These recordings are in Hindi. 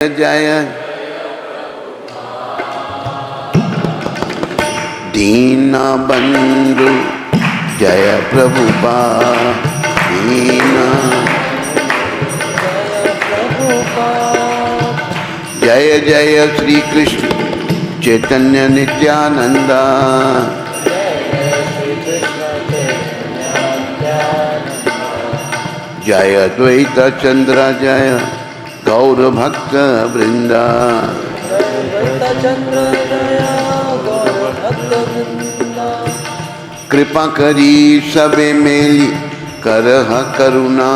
जय दीन बंधु जय प्रभुपाद दीन जय जय श्री कृष्ण चैतन्य नित्यानंद जय द्वैत चंद्र जय गौर भक्त वृंदा कृपा करी सबे मेली करह करुणा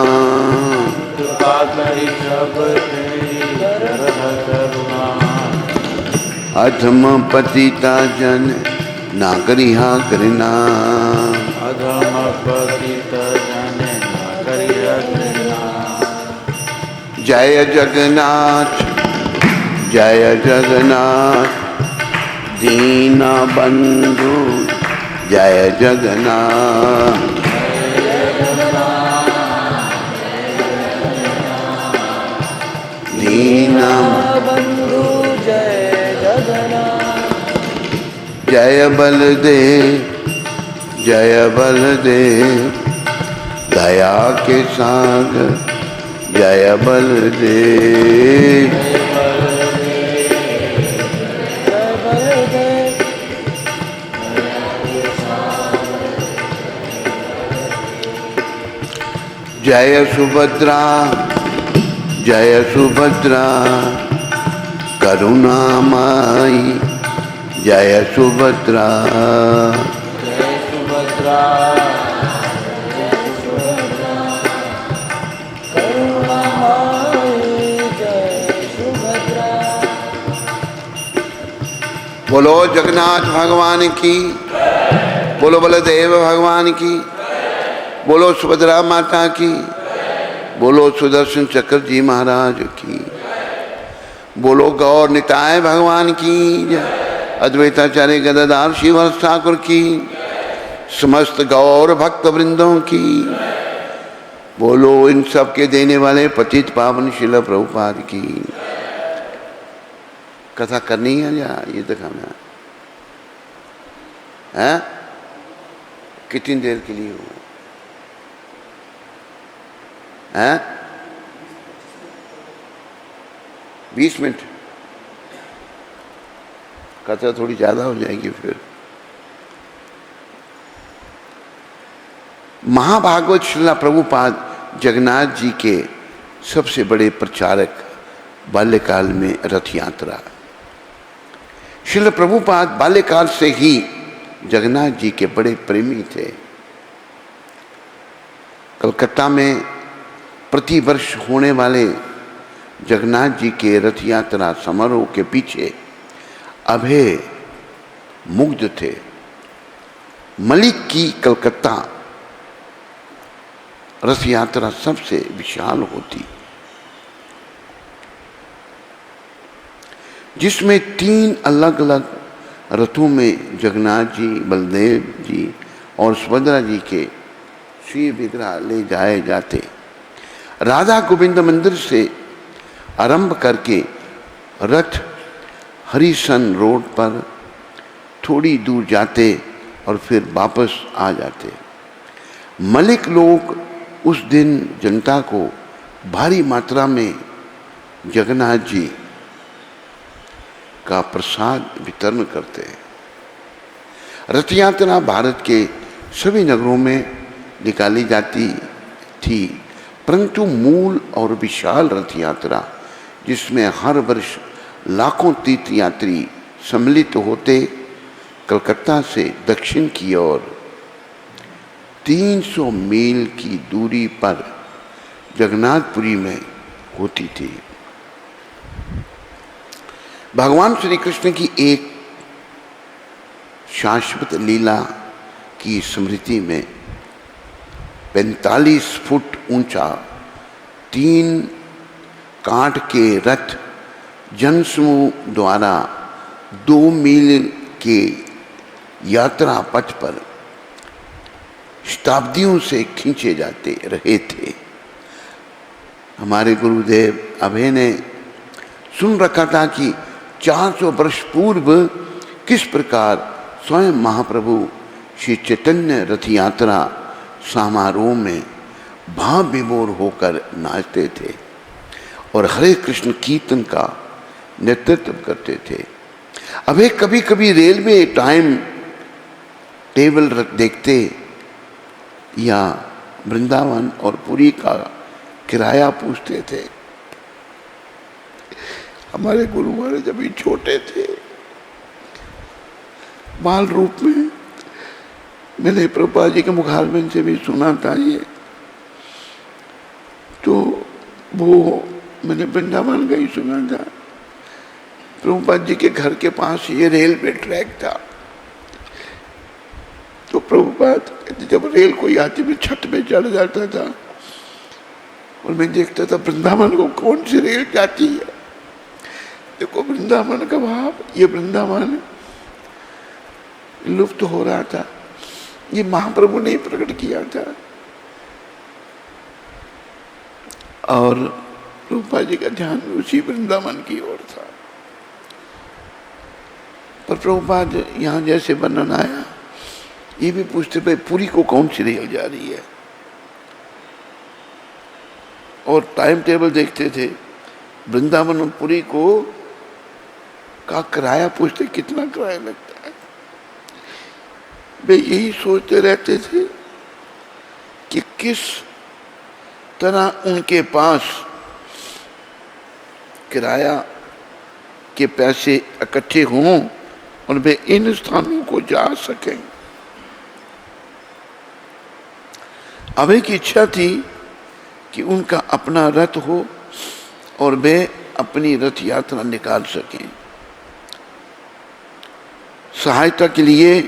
अधम पतिता जन नागरिहा घृणा अधम पतिता जन नागरिहा घृणा। जय जगन्नाथ जय जगन्नाथ दीन बंधु जय जगन्नाथ दीन बंधु जय जगन्नाथ। जय बलदेव जय बलदेव दया के सागर जय बलदेव जय सुभद्रा जय सुभद्रा करुणामयी जय सुभद्रा जय सुभद्रा बोलो जगन्नाथ भगवान की, बोलो बलदेव भगवान की, बोलो सुभद्रा माता की, बोलो सुदर्शन चक्र जी महाराज की, बोलो गौर निताय भगवान की, अद्वैताचार्य गदाधर श्रीवास ठाकुर की, समस्त गौर भक्त वृंदों की, बोलो इन सब के देने वाले पतित पावन शिल प्रभुपाद की। कथा करनी है या ये दिखाना है? कितनी देर के लिए हो? हैं? 20 मिनट। कथा थोड़ी ज्यादा हो जाएगी फिर। महाभागवत श्रील प्रभुपाद जगन्नाथ जी के सबसे बड़े प्रचारक, बाल्यकाल में रथ यात्रा। श्रील प्रभुपाद बाल्यकाल से ही जगन्नाथ जी के बड़े प्रेमी थे। कलकत्ता में प्रतिवर्ष होने वाले जगन्नाथ जी के रथ यात्रा समारोह के पीछे अभय मुग्ध थे। मलिक की कलकत्ता रथ यात्रा सबसे विशाल होती, जिसमें 3 अलग अलग रथों में जगन्नाथ जी, बलदेव जी और सुभद्रा जी के श्री विग्रह ले जाए जाते। राधा गोविंद मंदिर से आरंभ करके रथ हरिसन रोड पर थोड़ी दूर जाते और फिर वापस आ जाते। मलिक लोग उस दिन जनता को भारी मात्रा में जगन्नाथ जी का प्रसाद वितरण करते हैं। रथ यात्रा भारत के सभी नगरों में निकाली जाती थी, परंतु मूल और विशाल रथ यात्रा, जिसमें हर वर्ष लाखों तीर्थयात्री सम्मिलित होते, कलकत्ता से दक्षिण की ओर 300 मील की दूरी पर जगन्नाथपुरी में होती थी। भगवान श्री कृष्ण की एक शाश्वत लीला की स्मृति में 45 फुट ऊंचा 3 काठ के रथ जनसमूह द्वारा 2 मील के यात्रा पथ पर शताब्दियों से खींचे जाते रहे थे। हमारे गुरुदेव अभय ने सुन रखा था कि 400 वर्ष पूर्व किस प्रकार स्वयं महाप्रभु श्री चैतन्य रथ यात्रा समारोह में भाव विभोर होकर नाचते थे और हरे कृष्ण कीर्तन का नेतृत्व करते थे। अबे कभी कभी रेलवे टाइम टेबल देखते या वृंदावन और पुरी का किराया पूछते थे। हमारे गुरु महाराज जब भी छोटे थे, बाल रूप में, मैंने प्रभुपाद जी के मुखारबिंद से भी सुना था ये, तो वो मैंने वृंदावन का ही सुना था। प्रभुपाद जी के घर के पास ये रेलवे ट्रैक था, तो प्रभुपाद जब रेल कोई आती मैं छत पे चढ़ जाता था और मैं देखता था वृंदावन को कौन सी रेल जाती है। देखो वृंदावन का भाव, ये वृंदावन लुप्त हो रहा था, ये महाप्रभु ने प्रकट किया था। और प्रभुपाद जी का ध्यान उसी वृंदावन की ओर था। पर प्रभुपाद यहाँ जैसे वर्णन आया, ये भी पूछते भाई पुरी को कौन सी रेल जा रही है, और टाइम टेबल देखते थे वृंदावन और पुरी को का किराया पूछते कितना किराया लगता है। वे यही सोचते रहते थे कि किस तरह उनके पास किराया के पैसे इकट्ठे हों और वे इन स्थानों को जा सकें। अभय की इच्छा थी कि उनका अपना रथ हो और वे अपनी रथ यात्रा निकाल सकें। सहायता के लिए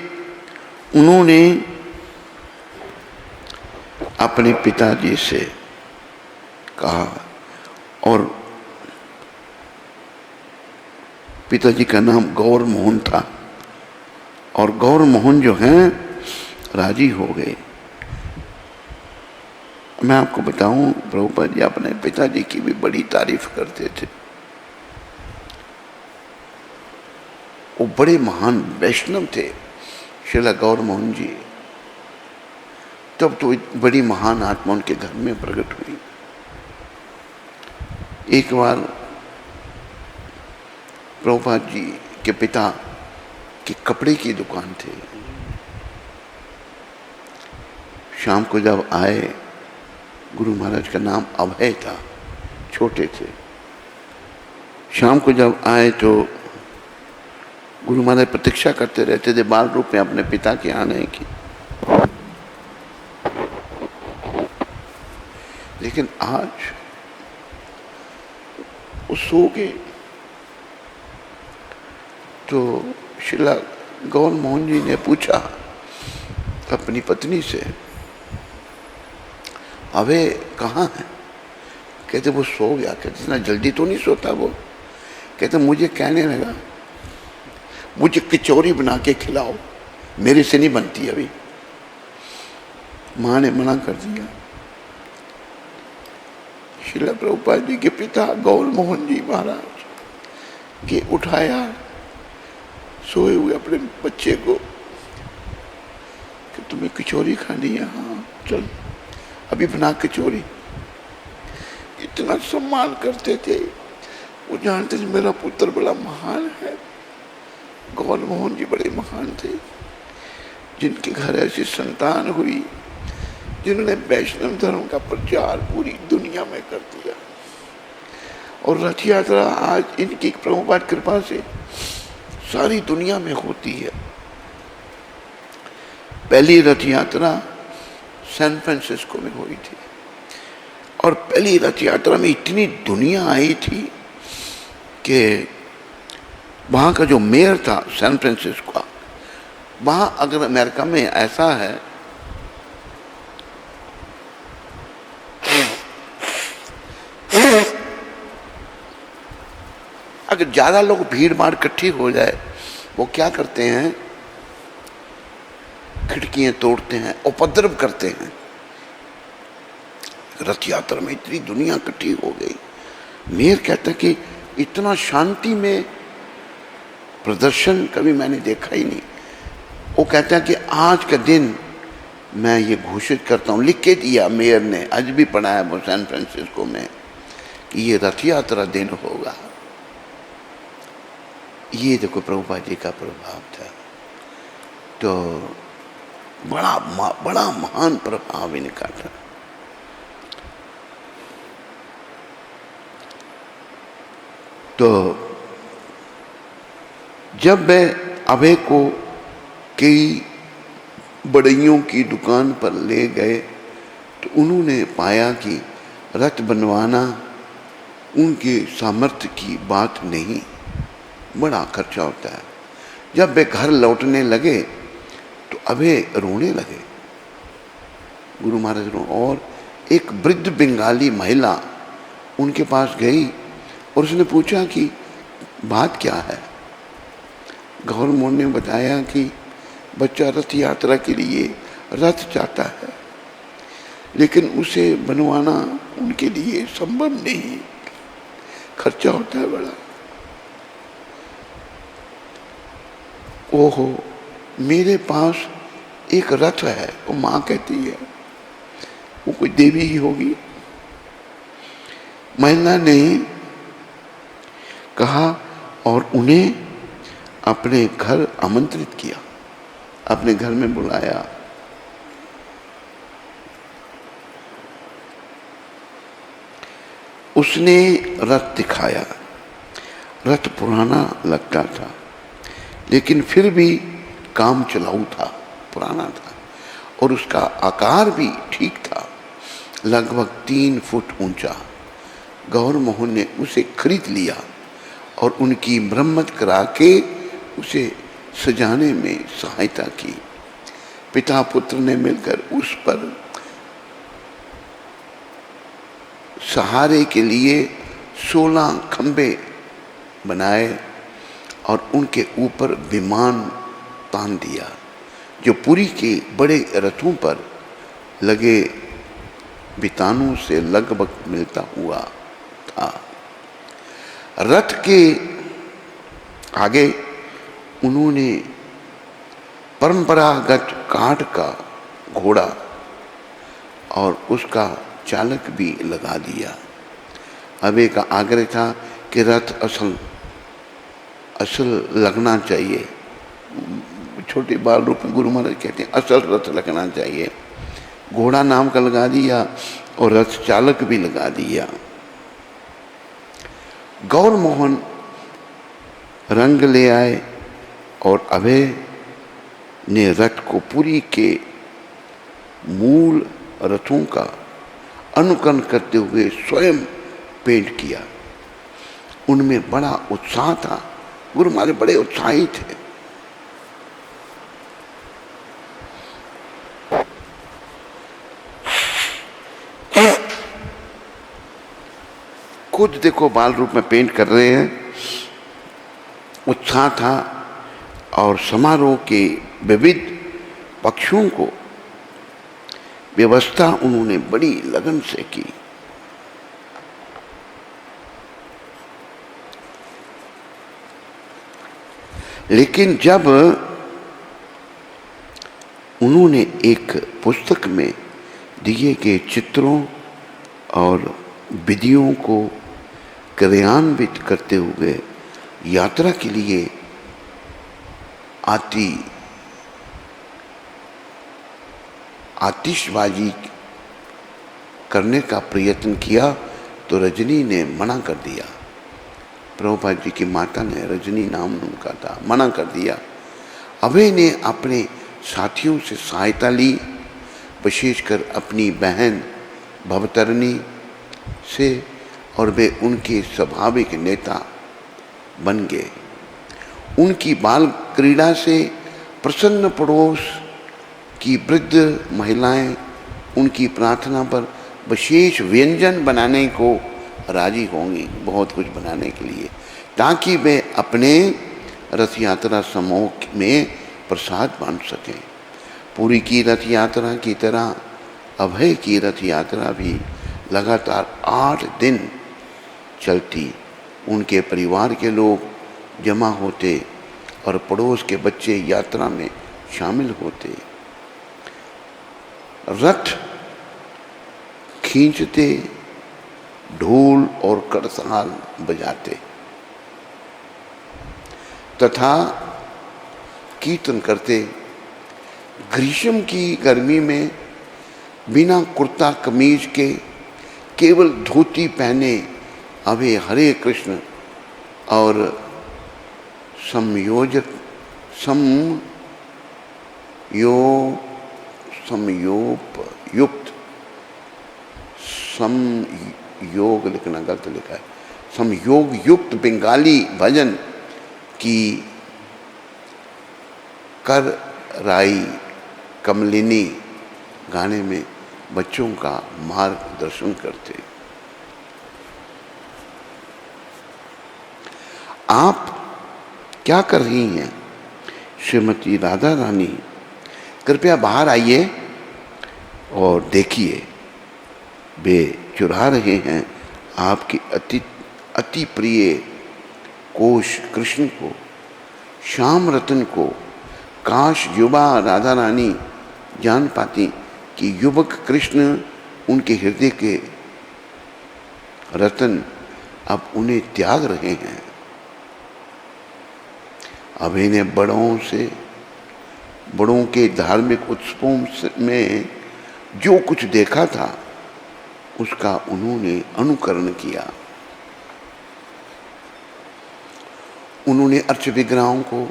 उन्होंने अपने पिताजी से कहा, और पिताजी का नाम गौर मोहन था, और गौर मोहन जो हैं राजी हो गए। मैं आपको बताऊं, प्रभुपाद जी अपने पिताजी की भी बड़ी तारीफ करते थे। वो बड़े महान वैष्णव थे श्रीला गौर मोहन जी। तब तो बड़ी महान आत्मा उनके घर में प्रकट हुई। एक बार प्रभुपाद जी के पिता की कपड़े की दुकान थी। शाम को जब आए, गुरु महाराज का नाम अभय था, छोटे थे। शाम को जब आए तो गुरु महाराज प्रतीक्षा करते रहते थे बाल रूप में अपने पिता के आने की। लेकिन आज वो सो गए। तो श्रीला गौर मोहन जी ने पूछा अपनी पत्नी से, अबे कहाँ है? कहते वो सो गया। कहते इतना जल्दी तो नहीं सोता वो। कहते मुझे कहने लगा मुझे कचौरी बना के खिलाओ, मेरे से नहीं बनती अभी। माँ ने मना कर दिया। श्रीला प्रभुपाद जी के पिता गौर मोहन जी महाराज के उठाया सोए हुए अपने बच्चे को कि तुम्हें कचौरी खानी है? हाँ चल अभी बना कचौरी। इतना सम्मान करते थे। वो जानते थे मेरा पुत्र बड़ा महान है। गौर मोहन जी बड़े महान थे, जिनके घर ऐसी संतान हुई जिन्होंने वैष्णव धर्म का प्रचार पूरी दुनिया में कर दिया। और रथ यात्रा आज इनकी प्रभुपाद कृपा से सारी दुनिया में होती है। पहली रथ यात्रा सैन फ्रांसिस्को में हुई थी, और पहली रथ यात्रा में इतनी दुनिया आई थी कि वहाँ का जो मेयर था सैन फ्रांसिस्को का, वहाँ अगर अमेरिका में ऐसा है अगर ज़्यादा लोग भीड़ भाड़ इकट्ठी हो जाए, वो क्या करते हैं, खिड़कियाँ तोड़ते हैं, उपद्रव करते हैं। रथ यात्रा में इतनी दुनिया इकट्ठी हो गई। मेयर कहता कि इतना शांति में प्रदर्शन कभी मैंने देखा ही नहीं। वो कहता है कि आज का दिन मैं ये घोषित करता हूँ, लिख के दिया मेयर ने, आज भी पढ़ा है वो सैन फ्रांसिस्को में, कि ये रथ यात्रा दिन होगा। ये देखो प्रभुपाद जी का प्रभाव था। तो बड़ा महान प्रभाव इनका था। तो जब वे अभय को कई बड़इयों की दुकान पर ले गए तो उन्होंने पाया कि रथ बनवाना उनके सामर्थ्य की बात नहीं, बड़ा खर्चा होता है। जब वे घर लौटने लगे तो अभय रोने लगे, गुरु महाराज रो। और एक वृद्ध बंगाली महिला उनके पास गई और उसने पूछा कि बात क्या है। गौर मोहन ने बताया कि बच्चा रथ यात्रा के लिए रथ चाहता है, लेकिन उसे बनवाना उनके लिए संभव नहीं, खर्चा होता है बड़ा। ओहो, मेरे पास एक रथ है, वो माँ कहती है, वो कोई देवी ही होगी। महिला ने कहा और उन्हें अपने घर आमंत्रित किया, अपने घर में बुलाया। उसने रथ दिखाया। रथ पुराना लगता था, लेकिन फिर भी काम चलाऊ था, पुराना था, और उसका आकार भी ठीक था, लगभग 3 फुट ऊंचा। गौर मोहन ने उसे खरीद लिया और उनकी मरम्मत करा के उसे सजाने में सहायता की। पिता पुत्र ने मिलकर उस पर सहारे के लिए 16 खंबे बनाए और उनके ऊपर विमान तान दिया, जो पुरी के बड़े रथों पर लगे बितानों से लगभग मिलता हुआ था। रथ के आगे उन्होंने परंपरागत काठ का घोड़ा और उसका चालक भी लगा दिया। अबे का आग्रह था कि रथ असल लगना चाहिए। छोटे बाल रूप में गुरु महाराज कहते हैं असल रथ लगना चाहिए। घोड़ा नाम का लगा दिया और रथ चालक भी लगा दिया। गौर मोहन रंग ले आए और अभय ने रथ को पुरी के मूल रथों का अनुकरण करते हुए स्वयं पेंट किया। उनमें बड़ा उत्साह था, गुरु महाराज बड़े उत्साही थे। खुद देखो बाल रूप में पेंट कर रहे हैं, उत्साह था। और समारोह के विविध पक्षों को व्यवस्था उन्होंने बड़ी लगन से की। लेकिन जब उन्होंने एक पुस्तक में दिए गए चित्रों और विधियों को क्रियान्वित करते हुए यात्रा के लिए आतिशबाजी करने का प्रयत्न किया तो रजनी ने मना कर दिया। प्रभुपाद जी की माता ने, रजनी नाम उनका था, मना कर दिया। अभय ने अपने साथियों से सहायता ली, विशेषकर अपनी बहन भवतरणी से, और वे उनके स्वाभाविक नेता बन गए। उनकी बाल क्रीड़ा से प्रसन्न पड़ोस की वृद्ध महिलाएं उनकी प्रार्थना पर विशेष व्यंजन बनाने को राजी होंगी, बहुत कुछ बनाने के लिए, ताकि वे अपने रथ यात्रा समूह में प्रसाद बांट सकें। पुरी की रथ यात्रा की तरह अभय की रथ यात्रा भी लगातार 8 दिन चलती उनके परिवार के लोग जमा होते और पड़ोस के बच्चे यात्रा में शामिल होते। रथ खींचते, ढोल और करताल बजाते तथा कीर्तन करते। ग्रीष्म की गर्मी में बिना कुर्ता कमीज के केवल धोती पहने अभे हरे कृष्ण और संयोजक संयोग लिखना गलत लिखा है, संयोग युक्त बंगाली भजन की कर राई कमलिनी गाने में बच्चों का मार्गदर्शन करते। आप क्या कर रही हैं श्रीमती राधा रानी? कृपया बाहर आइए और देखिए, वे चुरा रहे हैं आपकी अति प्रिय कोश कृष्ण को, श्याम रतन को। काश युवा राधा रानी जान पाती कि युवक कृष्ण उनके हृदय के रतन अब उन्हें त्याग रहे हैं। अब इन्हें बड़ों के धार्मिक उत्सवों में जो कुछ देखा था उसका उन्होंने अनुकरण किया। उन्होंने अर्च विग्रहों को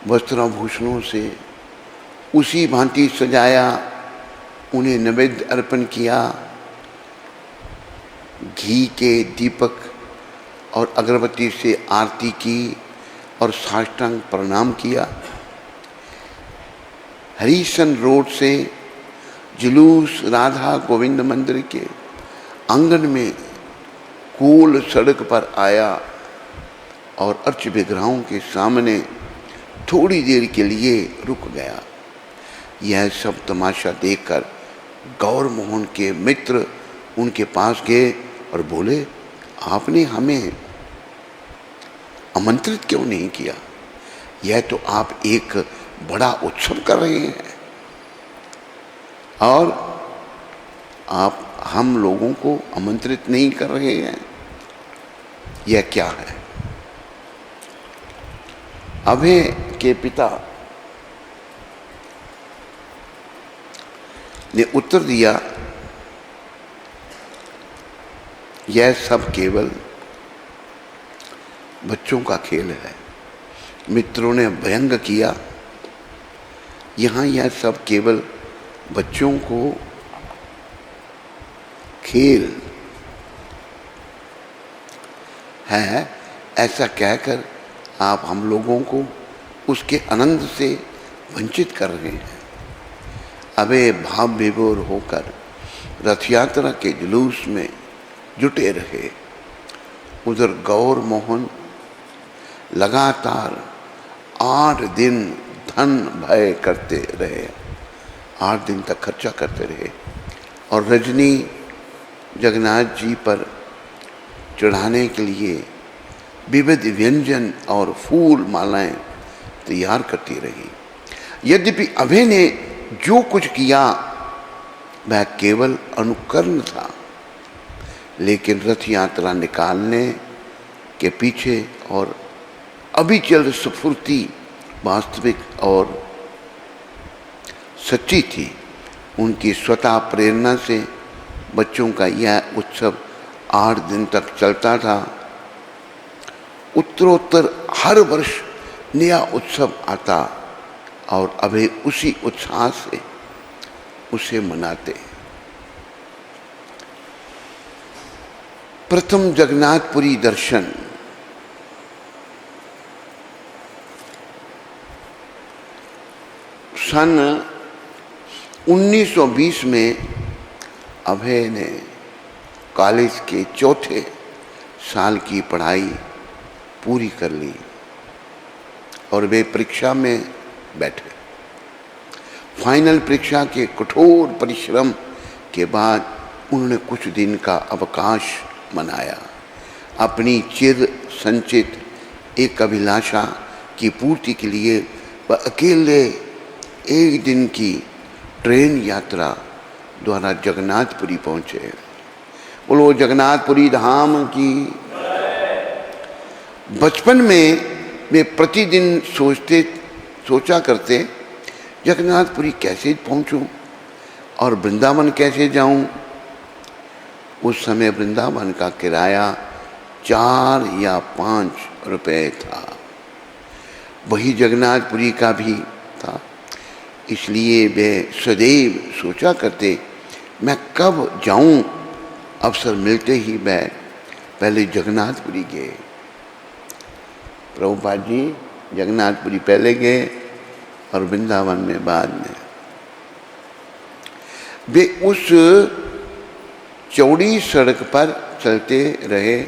वस्त्राभूषणों से उसी भांति सजाया, उन्हें नैवेद्य अर्पण किया, घी के दीपक और अगरबत्ती से आरती की और साष्टांग प्रणाम किया। हरिशन रोड से जुलूस राधा गोविंद मंदिर के आंगन में गोल सड़क पर आया और अर्च विग्रहों के सामने थोड़ी देर के लिए रुक गया। यह सब तमाशा देखकर गौर मोहन के मित्र उनके पास गए और बोले, आपने हमें आमंत्रित क्यों नहीं किया? यह तो आप एक बड़ा उत्सव कर रहे हैं और आप हम लोगों को आमंत्रित नहीं कर रहे हैं। यह क्या है? अभय के पिता ने उत्तर दिया, यह सब केवल बच्चों का खेल है। मित्रों ने व्यंग किया, यहाँ यह सब केवल बच्चों को खेल है, ऐसा कहकर आप हम लोगों को उसके आनंद से वंचित कर रहे हैं। अबे भाव विभोर होकर रथ यात्रा के जुलूस में जुटे रहे। उधर गौर मोहन लगातार 8 दिन धन भय करते रहे, 8 दिन तक खर्चा करते रहे और रजनी जगन्नाथ जी पर चढ़ाने के लिए विविध व्यंजन और फूल मालाएं तैयार करती रही। यद्यपि अभय ने जो कुछ किया वह केवल अनुकरण था, लेकिन रथ यात्रा निकालने के पीछे और अविचल स्फूर्ति वास्तविक और सच्ची थी। उनकी स्वतः प्रेरणा से बच्चों का यह उत्सव 8 दिन तक चलता था। उत्तरोत्तर हर वर्ष नया उत्सव आता और अभय उसी उत्साह से उसे मनाते। प्रथम जगन्नाथपुरी दर्शन। सन 1920 में अभय ने कॉलेज के 4थे साल की पढ़ाई पूरी कर ली और वे परीक्षा में बैठे। फाइनल परीक्षा के कठोर परिश्रम के बाद उन्होंने कुछ दिन का अवकाश मनाया। अपनी चिर संचित एक अभिलाषा की पूर्ति के लिए वह अकेले एक दिन की ट्रेन यात्रा द्वारा जगन्नाथपुरी पहुँचे। बोलो जगन्नाथपुरी धाम की। बचपन में वे प्रतिदिन सोचा करते जगन्नाथपुरी कैसे पहुंचूं और वृंदावन कैसे जाऊं। उस समय वृंदावन का किराया 4 या 5 रुपए था, वही जगन्नाथपुरी का भी था। इसलिए वे सदैव सोचा करते मैं कब जाऊं। अवसर मिलते ही मैं पहले जगन्नाथपुरी गए। प्रभुपाद जी जगन्नाथपुरी पहले गए और वृंदावन में बाद में। वे उस चौड़ी सड़क पर चलते रहे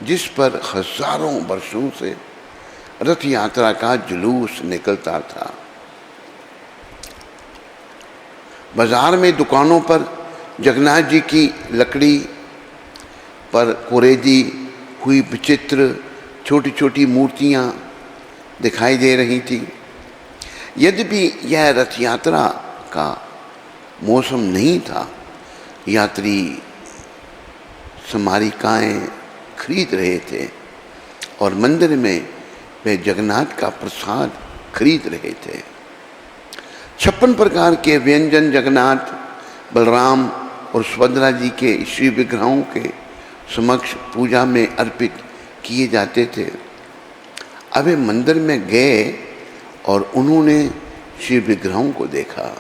जिस पर हजारों वर्षों से रथ यात्रा का जुलूस निकलता था। बाजार में दुकानों पर जगन्नाथ जी की लकड़ी पर कोरेदी हुई विचित्र छोटी छोटी मूर्तियां दिखाई दे रही थी। यद्यपि यह रथ यात्रा का मौसम नहीं था, यात्री स्मारिकाएं खरीद रहे थे और मंदिर में वे जगन्नाथ का प्रसाद खरीद रहे थे। 56 प्रकार के व्यंजन जगन्नाथ, बलराम और सुभद्रा जी के श्री विग्रहों के समक्ष पूजा में अर्पित किए जाते थे। अब वे मंदिर में गए और उन्होंने श्री विग्रहों को देखा।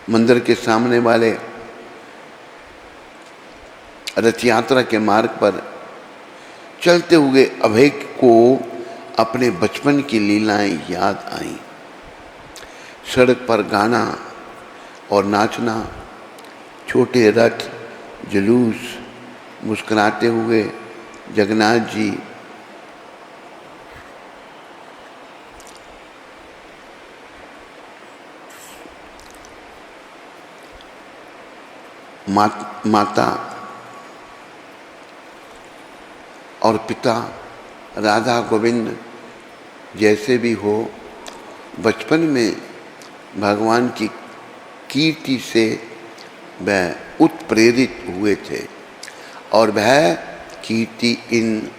मंदिर के सामने वाले रथ यात्रा के मार्ग पर चलते हुए अभय को अपने बचपन की लीलाएं याद आईं। सड़क पर गाना और नाचना, छोटे रथ, जुलूस, मुस्कुराते हुए जगन्नाथ जी, माता और पिता राधा गोविंद जैसे भी हो, बचपन में भगवान की कीर्ति से वह उत्प्रेरित हुए थे और वह कीर्ति इन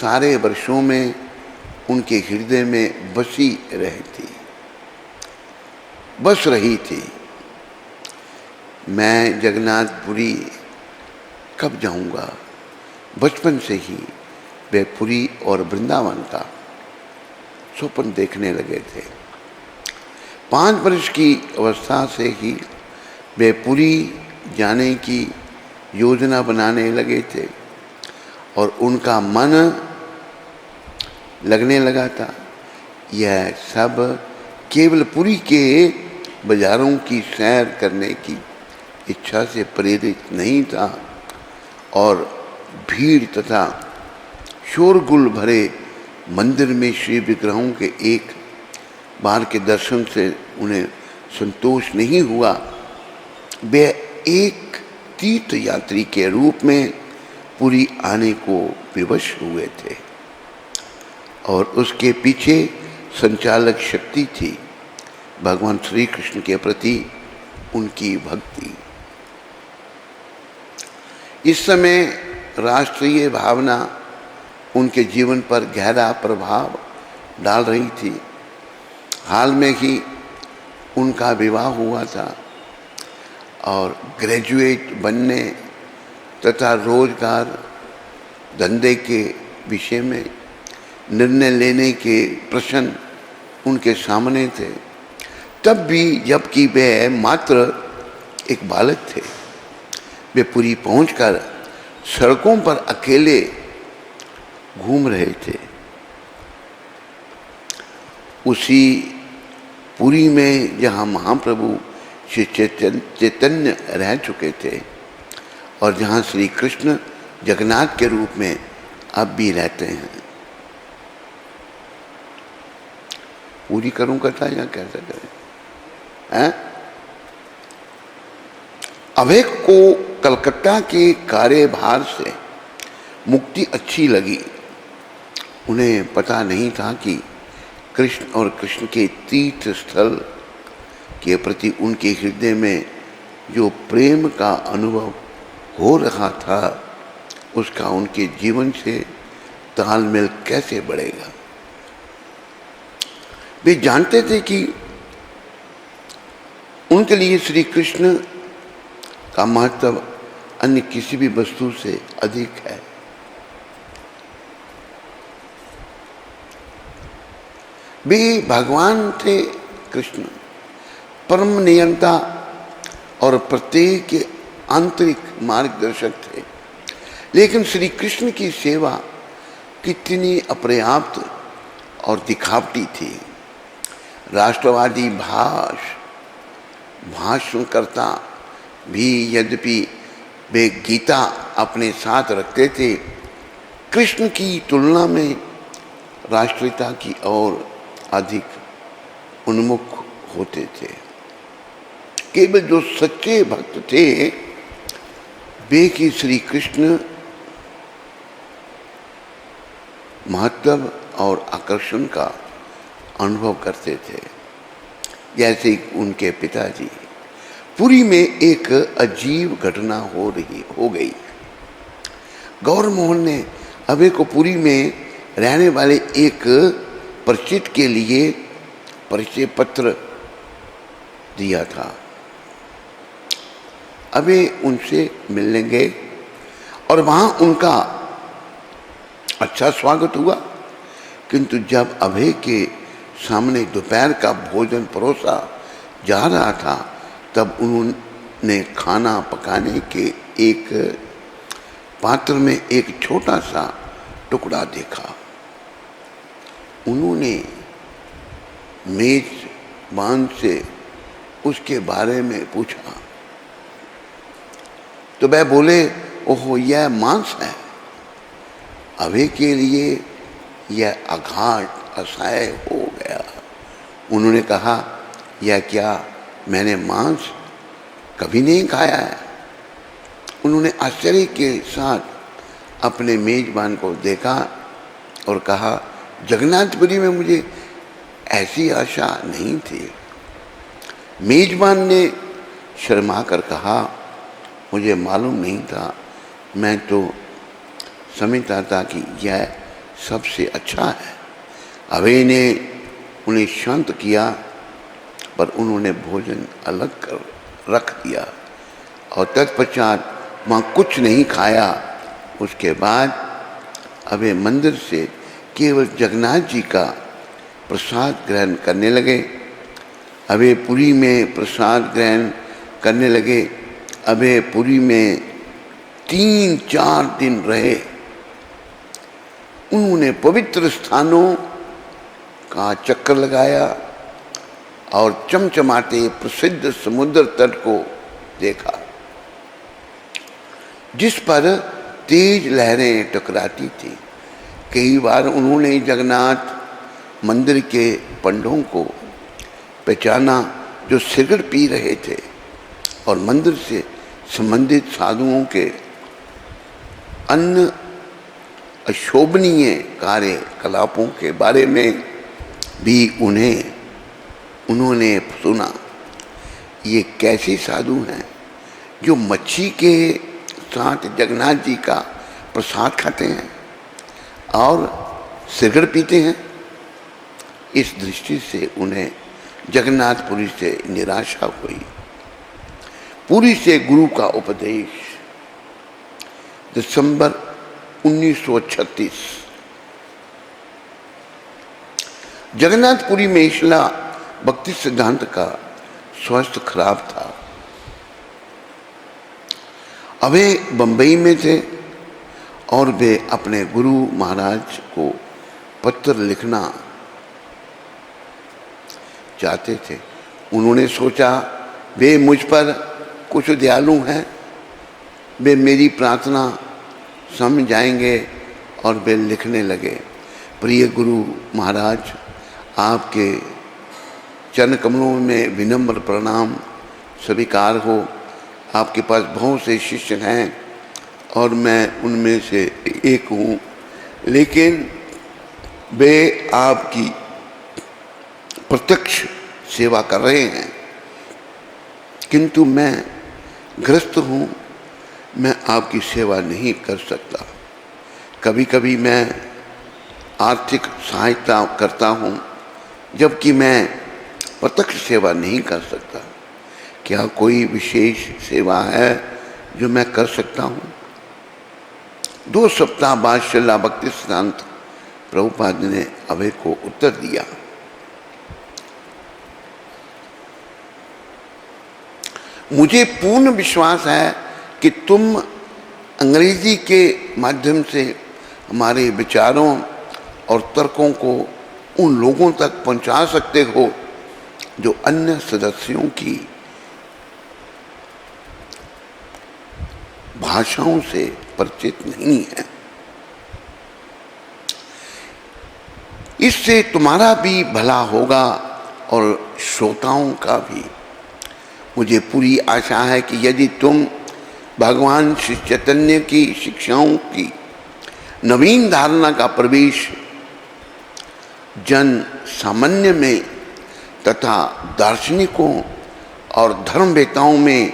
सारे वर्षों में उनके हृदय में बस रही थी। मैं जगन्नाथपुरी कब जाऊंगा। बचपन से ही वे पुरी और वृंदावन का स्वप्न देखने लगे थे। 5 वर्ष की अवस्था से ही वे पुरी जाने की योजना बनाने लगे थे और उनका मन लगने लगा था। यह सब केवल पुरी के बाजारों की सैर करने की इच्छा से प्रेरित नहीं था और भीड़ तथा शोरगुल भरे मंदिर में श्री विग्रहों के एक बार के दर्शन से उन्हें संतोष नहीं हुआ। वे एक तीर्थ यात्री के रूप में पुरी आने को विवश हुए थे और उसके पीछे संचालक शक्ति थी भगवान श्री कृष्ण के प्रति उनकी भक्ति। इस समय राष्ट्रीय भावना उनके जीवन पर गहरा प्रभाव डाल रही थी। हाल में ही उनका विवाह हुआ था और ग्रेजुएट बनने तथा रोजगार धंधे के विषय में निर्णय लेने के प्रश्न उनके सामने थे। तब भी जबकि वे मात्र एक बालक थे, वे पुरी पहुंचकर सड़कों पर अकेले घूम रहे थे। उसी पुरी में जहां महाप्रभु श्री चैतन्य रह चुके थे और जहां श्री कृष्ण जगन्नाथ के रूप में अब भी रहते हैं। पूरी करूं कथा या कैसे करें हैं? अभय को कलकत्ता के कार्यभार से मुक्ति अच्छी लगी। उन्हें पता नहीं था कि कृष्ण और कृष्ण के तीर्थ स्थल के प्रति उनके हृदय में जो प्रेम का अनुभव हो रहा था उसका उनके जीवन से तालमेल कैसे बढ़ेगा। वे जानते थे कि उनके लिए श्री कृष्ण का महत्व अन्य किसी भी वस्तु से अधिक है। वे भगवान थे कृष्ण, परम नियंता और प्रत्येक के आंतरिक मार्गदर्शक थे। लेकिन श्री कृष्ण की सेवा कितनी अपर्याप्त और दिखावटी थी। राष्ट्रवादी भाषणकर्ता भी यद्यपि वे गीता अपने साथ रखते थे, कृष्ण की तुलना में राष्ट्रीयता की ओर अधिक उन्मुख होते थे। केवल जो सच्चे भक्त थे वे कि श्री कृष्ण महत्व और आकर्षण का अनुभव करते थे। जैसे उनके पिताजी। पुरी में एक अजीब घटना हो गई। गौर मोहन ने अभय को पुरी में रहने वाले एक परिचित के लिए परिचय पत्र दिया था। अभय उनसे मिलने गए और वहां उनका अच्छा स्वागत हुआ, किंतु जब अभय के सामने दोपहर का भोजन परोसा जा रहा था तब उन्होंने खाना पकाने के एक पात्र में एक छोटा सा टुकड़ा देखा। उन्होंने मेजबान से उसके बारे में पूछा तो वह बोले, ओहो, यह मांस है। अभय के लिए यह अघाट असह्य हो गया। उन्होंने कहा, यह क्या, मैंने मांस कभी नहीं खाया है। उन्होंने आश्चर्य के साथ अपने मेजबान को देखा और कहा, जगन्नाथपुरी में मुझे ऐसी आशा नहीं थी। मेजबान ने शर्मा कर कहा, मुझे मालूम नहीं था, मैं तो समझता था कि यह सबसे अच्छा है। अभय ने उन्हें शांत किया, पर उन्होंने भोजन अलग कर रख दिया और तत्पश्चात वहाँ कुछ नहीं खाया। उसके बाद अभय मंदिर से केवल जगन्नाथ जी का प्रसाद ग्रहण करने लगे। अभय पुरी में प्रसाद ग्रहण करने लगे। अभय पुरी में 3-4 दिन रहे। उन्होंने पवित्र स्थानों का चक्कर लगाया और चमचमाते प्रसिद्ध समुद्र तट को देखा, जिस पर तेज लहरें टकराती थी। कई बार उन्होंने जगन्नाथ मंदिर के पंडों को पहचाना जो सिगरेट पी रहे थे और मंदिर से संबंधित साधुओं के अन्य अशोभनीय कार्यकलापों के बारे में भी उन्होंने सुना। ये कैसे साधु हैं जो मच्छी के साथ जगन्नाथ जी का प्रसाद खाते हैं और सिगरेट पीते हैं। इस दृष्टि से उन्हें जगन्नाथपुरी से निराशा हुई। पुरी से गुरु का उपदेश। दिसंबर 1936। जगन्नाथपुरी में शिला भक्ति सिद्धांत का स्वास्थ्य खराब था। अभय बंबई में थे और वे अपने गुरु महाराज को पत्र लिखना चाहते थे। उन्होंने सोचा वे मुझ पर कुछ दयालु हैं, वे मेरी प्रार्थना समझ जाएंगे और वे लिखने लगे, प्रिय गुरु महाराज, आपके चरण कमलों में विनम्र प्रणाम स्वीकार हो। आपके पास बहुत से शिष्य हैं और मैं उनमें से एक हूँ, लेकिन वे आपकी प्रत्यक्ष सेवा कर रहे हैं, किंतु मैं ग्रस्त हूँ, मैं आपकी सेवा नहीं कर सकता। कभी कभी मैं आर्थिक सहायता करता हूँ, जबकि मैं प्रत्यक्ष सेवा नहीं कर सकता। क्या कोई विशेष सेवा है जो मैं कर सकता हूँ? 2 सप्ताह बाद श्रील भक्तिसिद्धांत प्रभुपाद ने अभय को उत्तर दिया, मुझे पूर्ण विश्वास है कि तुम अंग्रेजी के माध्यम से हमारे विचारों और तर्कों को उन लोगों तक पहुंचा सकते हो जो अन्य सदस्यों की भाषाओं से परिचित नहीं है। इससे तुम्हारा भी भला होगा और श्रोताओं का भी। मुझे पूरी आशा है कि यदि तुम भगवान श्री चैतन्य की शिक्षाओं की नवीन धारणा का प्रवेश जन सामान्य में तथा दार्शनिकों और धर्मवेताओं में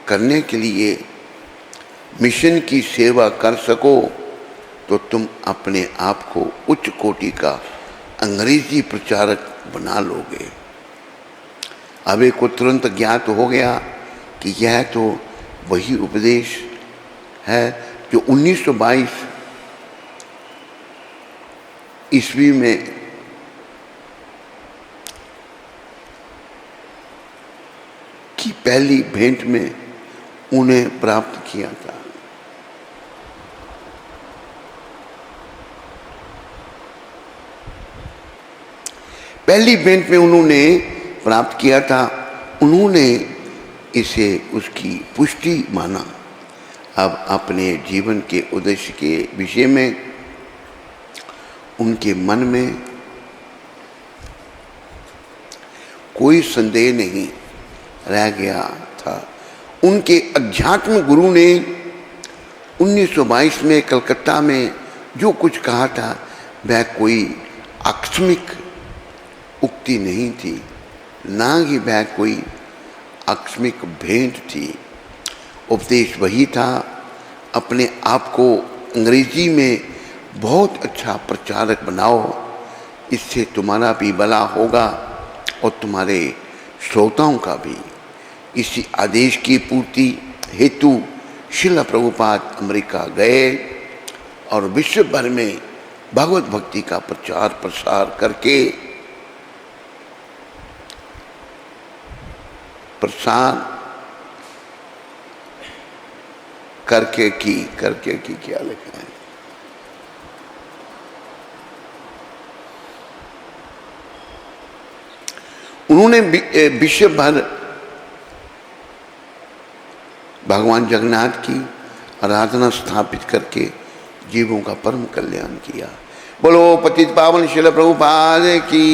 करने के लिए मिशन की सेवा कर सको, तो तुम अपने आप को उच्च कोटि का अंग्रेजी प्रचारक बना लोगे। अबे को तुरंत ज्ञात हो गया कि यह तो वही उपदेश है जो 1922 ईस्वी में की पहली भेंट में उन्हें प्राप्त किया था। पहली भेंट में उन्होंने प्राप्त किया था, उन्होंने इसे उसकी पुष्टि माना। अब अपने जीवन के उद्देश्य के विषय में उनके मन में कोई संदेह नहीं रह गया था। उनके अध्यात्म गुरु ने 1922 में कलकत्ता में जो कुछ कहा था वह कोई आकस्मिक उक्ति नहीं थी, ना ही वह कोई आकस्मिक भेंट थी। उपदेश वही था, अपने आप को अंग्रेजी में बहुत अच्छा प्रचारक बनाओ, इससे तुम्हारा भी भला होगा और तुम्हारे श्रोताओं का भी। इसी आदेश की पूर्ति हेतु श्रील प्रभुपाद अमेरिका गए और विश्व भर में भगवत भक्ति का प्रचार प्रसार करके क्या लिखा है, उन्होंने विश्व भर भगवान जगन्नाथ की आराधना स्थापित करके जीवों का परम कल्याण किया। बोलो पतित पावन श्रील प्रभुपाद की,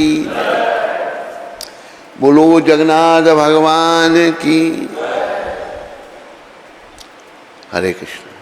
बोलो जगन्नाथ भगवान की। हरे कृष्ण।